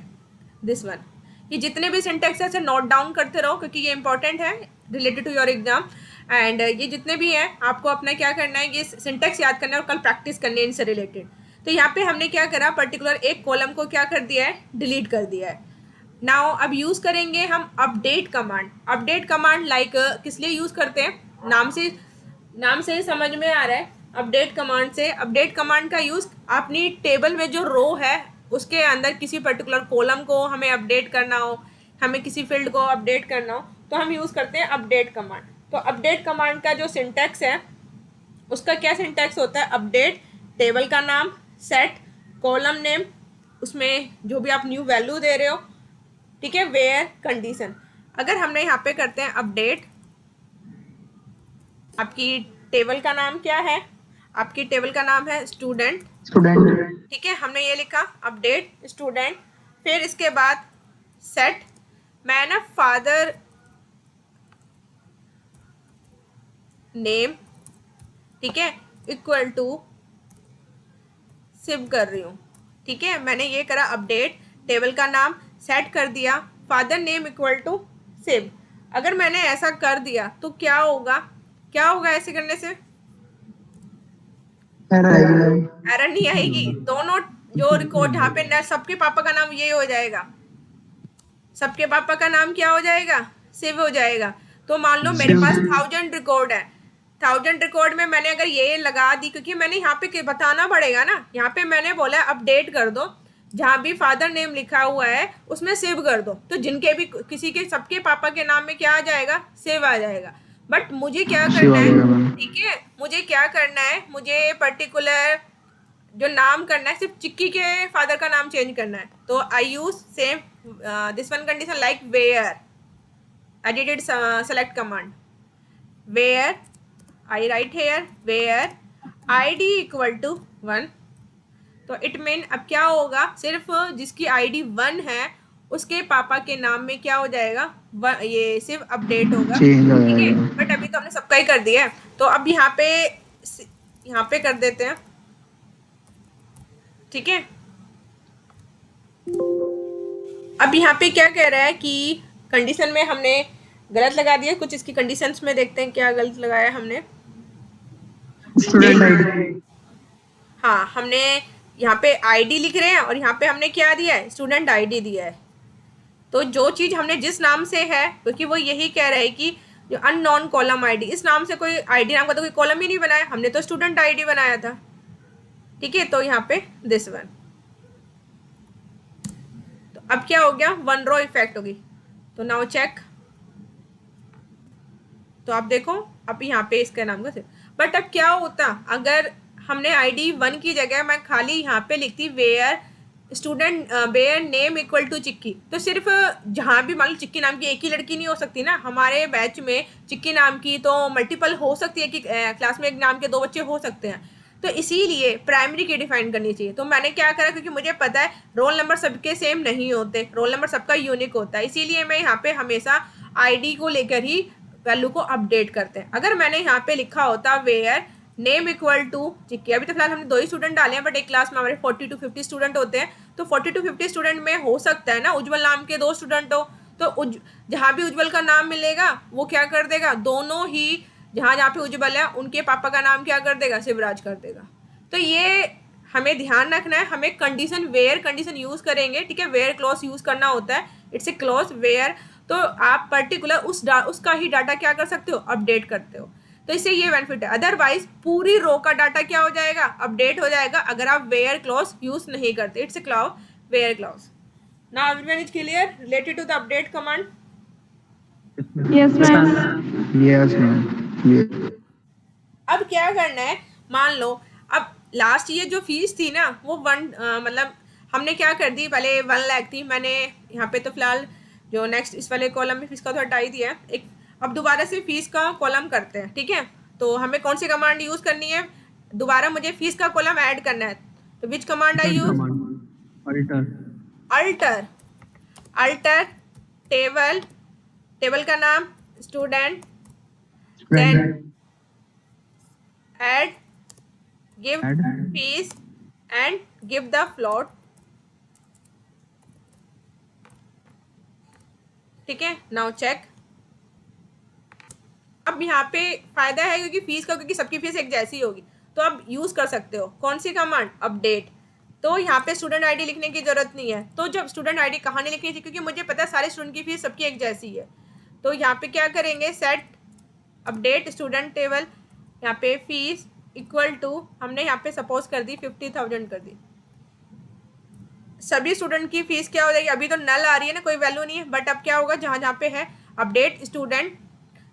this one. ये जितने भी सिंटेक्स है नोट डाउन करते रहो, क्योंकि ये इंपॉर्टेंट है related to your exam. And ये जितने भी हैं आपको अपना क्या करना है, ये सिंटेक्स याद करना है और कल प्रैक्टिस करनी है इनसे रिलेटेड। तो यहाँ पे हमने क्या करा, पर्टिकुलर एक कॉलम को क्या कर दिया है, डिलीट कर दिया है। नाउ अब यूज़ करेंगे हम update command. Update command like किस लिए यूज़ करते हैं, नाम से समझ में आ रहा है। अपडेट कमांड से, अपडेट कमांड का यूज़ अपनी टेबल में जो रो है उसके अंदर किसी पर्टिकुलर कॉलम को हमें अपडेट करना हो, हमें किसी फील्ड को अपडेट करना हो, तो हम यूज़ करते हैं अपडेट कमांड। तो अपडेट कमांड का जो सिंटैक्स है उसका क्या सिंटैक्स होता है, अपडेट टेबल का नाम, सेट कॉलम नेम, उसमें जो भी आप न्यू वैल्यू दे रहे हो, ठीक है, वेयर कंडीशन। अगर हमने यहाँ पे करते हैं अपडेट, आपकी टेबल का नाम क्या है, आपकी टेबल का नाम है स्टूडेंट, ठीक है, हमने ये लिखा अपडेट स्टूडेंट, फिर इसके बाद सेट, मैं ना फादर नेम, ठीक है, इक्वल टू सिव कर रही हूँ, ठीक है, मैंने ये करा अपडेट टेबल का नाम, सेट कर दिया फादर नेम इक्वल टू सिव। अगर मैंने ऐसा कर दिया तो क्या होगा, क्या होगा ऐसे करने से, एरर नहीं आएगी। दोनों जो रिकॉर्ड जहाँ पे सबके पापा का नाम ये हो जाएगा, सबके पापा का नाम क्या हो जाएगा, सिव हो जाएगा। तो मान लो मेरे पास 1000 रिकॉर्ड है, 1000 रिकॉर्ड में मैंने अगर ये लगा दी, क्योंकि मैंने यहाँ पे बताना पड़ेगा ना, यहाँ पे मैंने बोला अपडेट कर दो, जहाँ भी फादर नेम लिखा हुआ है उसमें सेव कर दो, तो जिनके भी किसी के सबके पापा के नाम में क्या आ जाएगा, सेव आ जाएगा। बट मुझे क्या करना है, ठीक है, मुझे क्या करना है, मुझे पर्टिकुलर जो नाम करना है, सिर्फ चिक्की के फादर का नाम चेंज करना है। तो I use same this one condition like where, I did select command, where I write here, where id equal to 1। तो इट मीन अब क्या होगा, सिर्फ जिसकी id 1 है उसके पापा के नाम में क्या हो जाएगा, ये सिर्फ अपडेट होगा, ठीक है। बट अभी तो हमने सबका ही कर दिया है, तो अब यहाँ पे कर देते हैं, ठीक है। अब यहाँ पे क्या कह रहा है कि कंडीशन में हमने गलत लगा दिया कुछ, इसकी कंडीशंस में देखते हैं क्या गलत लगाया हमने।
स्टूडेंट आईडी,
हाँ, हमने यहाँ पे आईडी लिख रहे हैं और यहाँ पे हमने क्या दिया है, स्टूडेंट आईडी दिया है। तो जो चीज़ हमने जिस नाम से है, क्योंकि वो यही कह रहा है कि जो अननोन कॉलम आईडी, इस नाम से कोई आईडी नाम का तो कोई कॉलम ही नहीं बनाया, हमने तो स्टूडेंट आईडी बनाया था, ठीक है। तो यहाँ पे दिस वन, तो अब क्या हो गया, 1 रो इफेक्ट होगी। तो नाउ चेक, तो आप देखो अब यहाँ पे इसका नाम का, बट अब क्या होता अगर हमने आईडी 1 की जगह मैं खाली यहाँ पे लिखती where student where name equal to Chikki, तो सिर्फ जहाँ भी मान लो चिक्की नाम की एक ही लड़की नहीं हो सकती ना, हमारे बैच में चिक्की नाम की तो मल्टीपल हो सकती है कि क्लास में एक नाम के 2 बच्चे हो सकते हैं, तो इसीलिए प्राइमरी की डिफाइन करनी चाहिए। तो मैंने क्या करा, क्योंकि मुझे पता है रोल नंबर सबके सेम नहीं होते, रोल नंबर सबका यूनिक होता है, इसीलिए मैं यहाँ पे हमेशा आईडी को लेकर ही वैल्यू को अपडेट करते हैं। अगर मैंने यहाँ पे लिखा होता वेयर नेम इक्वल टू, ठीक है, अभी तो फिलहाल हमने 2 ही स्टूडेंट डाले हैं, बट एक क्लास में हमारे 40 to 50 स्टूडेंट होते हैं, तो 40 to 50 स्टूडेंट में हो सकता है ना उज्जवल नाम के 2 स्टूडेंट हो, तो जहाँ भी उज्जवल का नाम मिलेगा वो क्या कर देगा, दोनों ही जहाँ जहाँ पे उज्जवल है उनके पापा का नाम क्या कर देगा, शिवराज कर देगा। तो ये हमें ध्यान रखना है, हमें कंडीशन वेयर कंडीशन यूज करेंगे, ठीक है, वेयर क्लॉज यूज करना होता है, इट्स ए क्लॉज वेयर। तो आप पर्टिकुलर उसका ही डाटा क्या कर सकते हो, अपडेट करते हो, तो इससे ये बेनिफिट है। अदरवाइज पूरी रो का डाटा क्या हो जाएगा, अपडेट हो जाएगा, अगर आप वेयर क्लॉज यूज नहीं करते। It's a clause where clause. Now everyone is clear related to the update command?
Yes, ma'am. Yes, ma'am. Clear.
अब क्या करना है, मान लो अब लास्ट ईयर जो फीस थी ना वो मतलब हमने क्या कर दी, पहले 1 लाख थी, मैंने यहाँ पे तो फिलहाल जो नेक्स्ट इस वाले कॉलम में फीस का तो हटा ही दिया है एक, अब दोबारा से फीस का कॉलम करते हैं, ठीक है। तो हमें कौन सी कमांड यूज करनी है, दोबारा मुझे फीस का कॉलम ऐड करना है, तो which command I use, alter, alter table, table का नाम student, then add, give fees and give the float, ठीक है। नाउ चेक, अब यहाँ पे फायदा है क्योंकि फीस का, क्योंकि सबकी फीस एक जैसी होगी, तो आप यूज कर सकते हो कौन सी कमांड, अपडेट। तो यहाँ पे स्टूडेंट आईडी लिखने की जरूरत नहीं है, तो जब स्टूडेंट आईडी कहाँ नहीं लिखनी थी, क्योंकि मुझे पता है सारे स्टूडेंट की फीस सबकी एक जैसी है, तो यहाँ पे क्या करेंगे, सेट अपडेट स्टूडेंट टेबल, यहाँ पे फीस इक्वल टू, हमने यहाँ पे सपोज कर दी 50,000 कर दी, सभी स्टूडेंट की फीस क्या हो जाएगी, अभी तो नल आ रही है ना, कोई वैल्यू नहीं है, बट अब क्या होगा, जहाँ जहाँ पे है अपडेट स्टूडेंट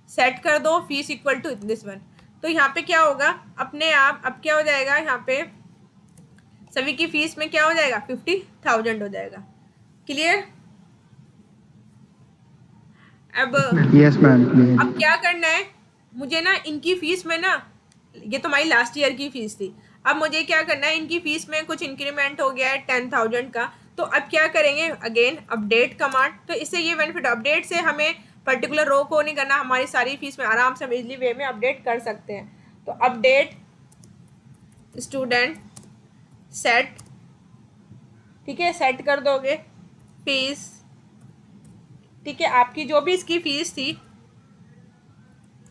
सेट कर दो fees equal to this one, तो यहाँ पे क्या होगा अपने आप, अब क्या हो जाएगा, यहाँ पे सभी की फीस में क्या हो जाएगा, 50,000 हो जाएगा। क्लियर? अब
Yes, ma'am.
अब
Clear.
क्या करना है, मुझे ना इनकी फीस में ना, ये तो हमारी लास्ट ईयर की फीस थी, अब मुझे क्या करना है, इनकी फीस में कुछ इंक्रीमेंट हो गया है 10,000 का, तो अब क्या करेंगे, अगेन अपडेट कमांड, तो इससे ये बेनिफिट, अपडेट से हमें पर्टिकुलर रो को नहीं करना, हमारी सारी फीस में आराम से हम इजली वे में अपडेट कर सकते हैं। तो अपडेट स्टूडेंट सेट, ठीक है, सेट कर दोगे फीस, ठीक है, आपकी जो भी इसकी फीस थी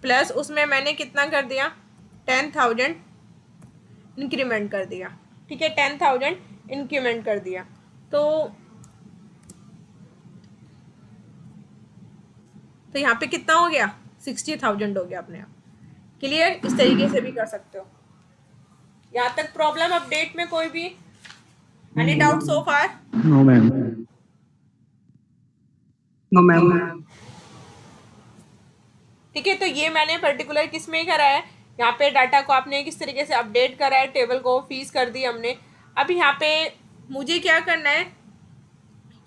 प्लस उसमें मैंने कितना कर दिया, 10,000 इंक्रीमेंट कर दिया, ठीक है, 10,000 इंक्रीमेंट कर दिया, तो यहाँ पे कितना हो गया, 60,000 हो गया अपने आप। क्लियर? इस तरीके से भी कर सकते हो। यहाँ तक प्रॉब्लम अपडेट में कोई भी, एनी डाउट सो फार?
No, ma'am.
No, ma'am.
ठीक है, तो ये मैंने पर्टिकुलर किस में करा है, यहाँ पे डाटा को आपने किस तरीके से अपडेट करा है, टेबल को फीस कर दी हमने। अब यहाँ पे मुझे क्या करना है,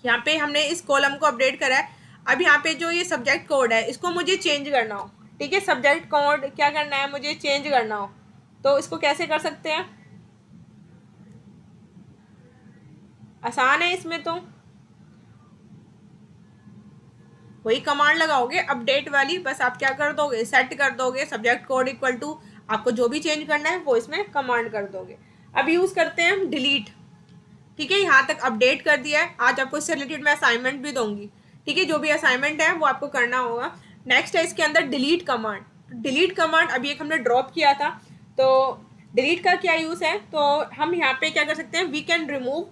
यहाँ पे हमने इस कॉलम को अपडेट करा है, अब यहाँ पे जो ये सब्जेक्ट कोड है इसको मुझे चेंज करना हो, ठीक है, सब्जेक्ट कोड क्या करना है, मुझे चेंज करना हो, तो इसको कैसे कर सकते हैं, आसान है इसमें, तो वही कमांड लगाओगे अपडेट वाली, बस आप क्या कर दोगे, सेट कर दोगे सब्जेक्ट कोड इक्वल टू, आपको जो भी चेंज करना है वो इसमें कमांड कर दोगे। अब यूज करते हैं हम डिलीट, ठीक है, यहाँ तक अपडेट कर दिया है, आज आपको इससे रिलेटेड मैं असाइनमेंट भी दूंगी, ठीक है, जो भी असाइनमेंट है वो आपको करना होगा। नेक्स्ट है इसके अंदर डिलीट कमांड, डिलीट कमांड अभी एक हमने ड्रॉप किया था, तो डिलीट का क्या यूज है, तो हम यहाँ पे क्या कर सकते हैं, we can remove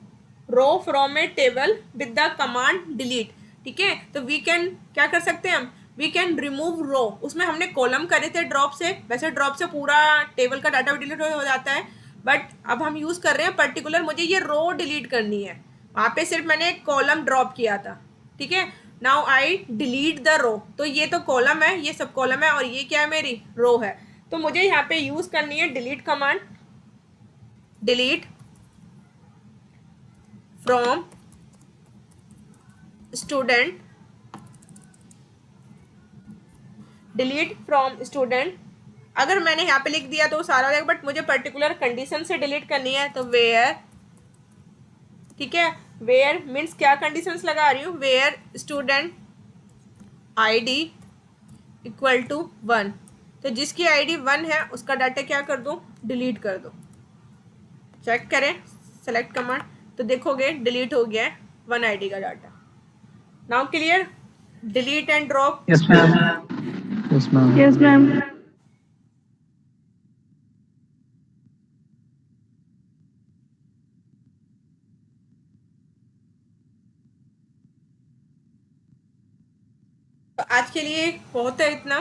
row from a table with the command delete, ठीक है, तो वी कैन क्या कर सकते हैं हम, वी कैन रिमूव रो, उसमें हमने कॉलम करे थे ड्रॉप से, वैसे ड्रॉप से पूरा टेबल का डाटा डिलीट हो जाता है, बट अब हम यूज कर रहे हैं पर्टिकुलर, मुझे ये रो डिलीट करनी है, वहाँ पे सिर्फ मैंने एक कॉलम ड्रॉप किया था, ठीक है, now I delete the row, तो ये तो कॉलम है, ये सब कॉलम है, और ये क्या है, मेरी रो है, तो मुझे यहाँ पे यूज करनी है delete command, delete from student, delete from student, अगर मैंने यहाँ पे लिख दिया तो सारा हो जाएगा, बट मुझे पर्टिकुलर कंडीशन से डिलीट करनी है, तो वेयर, ठीक है, वेयर मीन्स क्या कंडीशंस लगा रही हूँ, where student ID equal to 1। तो जिसकी ID 1 है उसका डाटा क्या कर दो, डिलीट कर दो। चेक करें सेलेक्ट कमांड, तो देखोगे डिलीट हो गया है 1 ID का data. Now clear, delete and drop.
Yes, ma'am. Yes, ma'am.
Yes, ma'am.
तो आज के लिए बहुत है इतना।